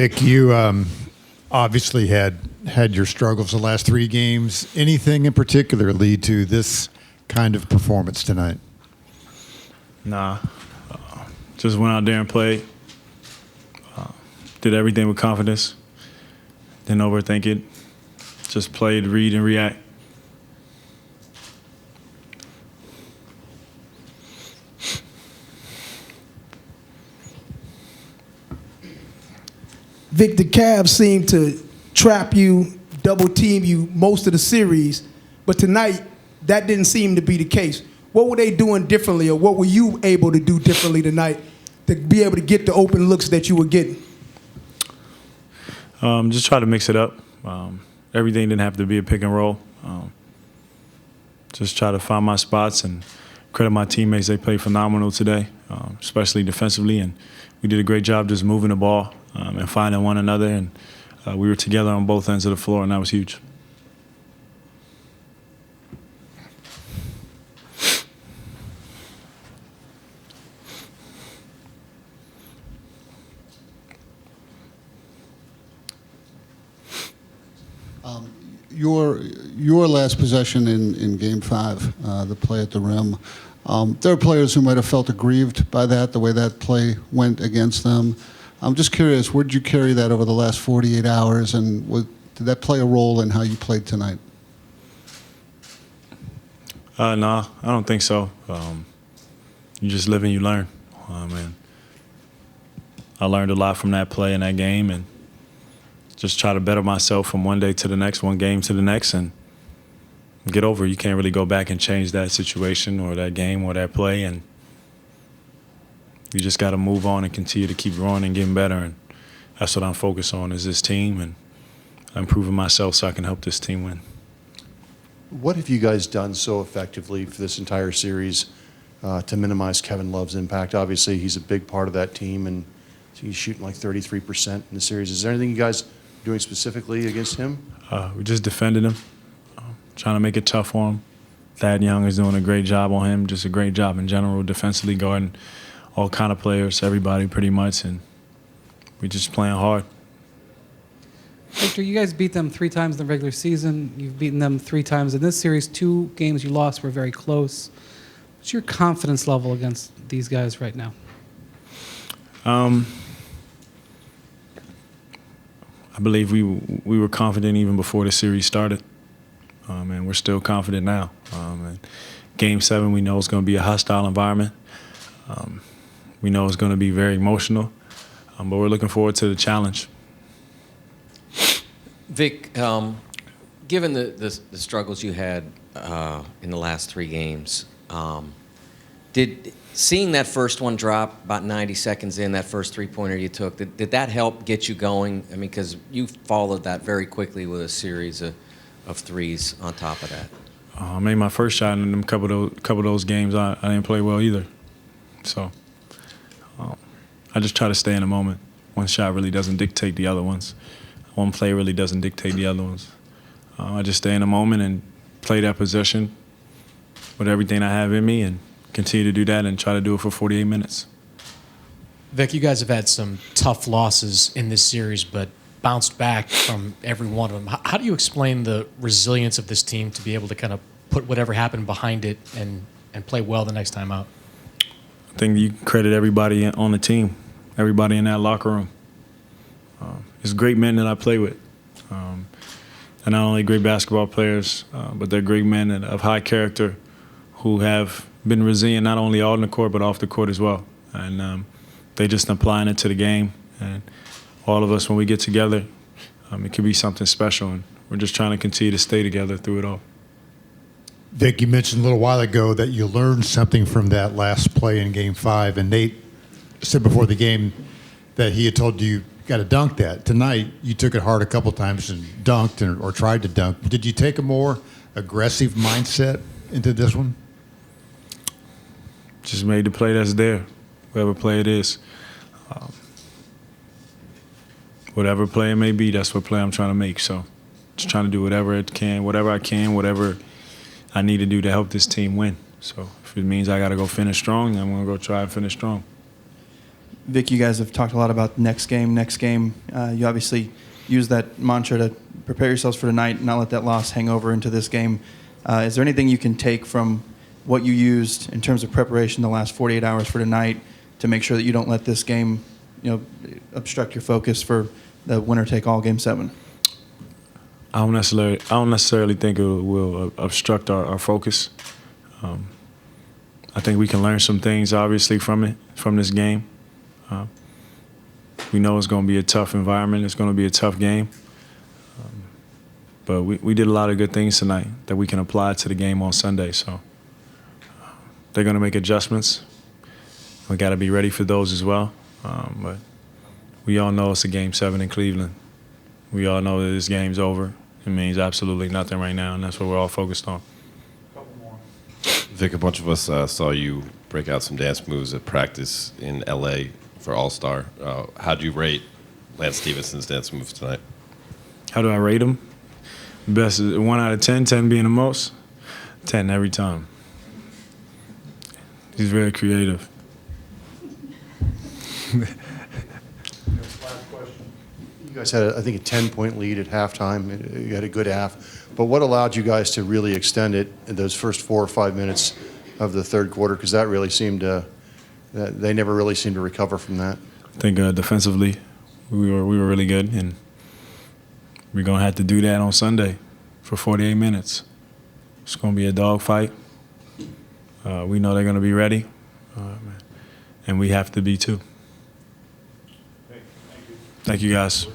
Vic, you obviously had your struggles the last 3 games. Anything in particular lead to this kind of performance tonight? Nah. Just went out there and played. Did everything with confidence. Didn't overthink it. Just played, read, and react. Vic, the Cavs seem to trap you, double team you most of the series, but tonight that didn't seem to be the case. What were they doing differently, or what were you able to do differently tonight to be able to get the open looks that you were getting? Just try to mix it up. Everything didn't have to be a pick and roll. Just try to find my spots and credit my teammates. They played phenomenal today, especially defensively, and we did a great job just moving the ball and finding one another, and we were together on both ends of the floor, and that was huge. Your last possession in Game 5, the play at the rim, there are players who might have felt aggrieved by that, the way that play went against them. I'm just curious, where did you carry that over the last 48 hours, and did that play a role in how you played tonight? No, I don't think so. You just live and you learn. And I learned a lot from that play in that game, and just try to better myself from one day to the next, one game to the next, and get over it. You can't really go back and change that situation or that game or that play, and you just got to move on and continue to keep growing and getting better, and that's what I'm focused on, is this team and improving myself so I can help this team win. What have you guys done so effectively for this entire series to minimize Kevin Love's impact? Obviously, he's a big part of that team, and he's shooting like 33% in the series. Is there anything you guys doing specifically against him? We just defended him, trying to make it tough for him. Thad Young is doing a great job on him, just a great job in general, defensively guarding all kind of players, everybody pretty much, and we just playing hard. Victor, you guys beat them 3 times in the regular season. You've beaten them 3 times in this series. 2 games you lost were very close. What's your confidence level against these guys right now? I believe we were confident even before the series started, and we're still confident now. And Game 7, we know it's going to be a hostile environment. We know it's going to be very emotional, but we're looking forward to the challenge. Vic, given the struggles you had in the last 3 games, did seeing that first one drop about 90 seconds in, that first 3-pointer you took, did that help get you going? I mean, because you followed that very quickly with a series of threes on top of that. I made my first shot in them couple of those games. I didn't play well either. So I just try to stay in the moment. One shot really doesn't dictate the other ones. One play really doesn't dictate the other ones. I just stay in the moment and play that possession with everything I have in me and continue to do that and try to do it for 48 minutes. Vic, you guys have had some tough losses in this series, but bounced back from every one of them. How do you explain the resilience of this team to be able to kind of put whatever happened behind it and play well the next time out? I think you credit everybody on the team, everybody in that locker room. It's great men that I play with. They're not only great basketball players, but they're great men of high character who have been resilient not only on the court but off the court as well. And they just applying it to the game. And all of us, when we get together, it could be something special. And we're just trying to continue to stay together through it all. Vic, you mentioned a little while ago that you learned something from that last play in Game 5, and Nate said before the game that he had told you got to dunk that. Tonight, you took it hard a couple times and dunked or tried to dunk. Did you take a more aggressive mindset into this one? Just made the play that's there, whatever play it is. Whatever play it may be, that's what play I'm trying to make. So just trying to do whatever I can, whatever I need to do to help this team win. So if it means I got to go finish strong, I'm going to go try and finish strong. Vic, you guys have talked a lot about next game. You obviously use that mantra to prepare yourselves for tonight and not let that loss hang over into this game. Is there anything you can take from what you used in terms of preparation the last 48 hours for tonight to make sure that you don't let this game, obstruct your focus for the winner-take-all Game 7? I don't necessarily think it will obstruct our focus. I think we can learn some things, obviously, from this game. We know it's going to be a tough environment. It's going to be a tough game. But we did a lot of good things tonight that we can apply to the game on Sunday. So they're going to make adjustments. We got to be ready for those as well. But we all know it's a Game 7 in Cleveland. We all know that this game's over. It means absolutely nothing right now, and that's what we're all focused on. Vic, a bunch of us saw you break out some dance moves at practice in L.A. for All-Star. How do you rate Lance Stephenson's dance moves tonight? How do I rate him? Best is 1 out of 10, 10 being the most. 10 every time. He's very creative. You guys had, I think, a 10-point lead at halftime. You had a good half. But what allowed you guys to really extend it in those first 4 or 5 minutes of the third quarter? Because that really seemed to, they never really seemed to recover from that. I think defensively, we were really good, and we're gonna have to do that on Sunday for 48 minutes. It's gonna be a dogfight. We know they're gonna be ready, and we have to be too. Thank you guys.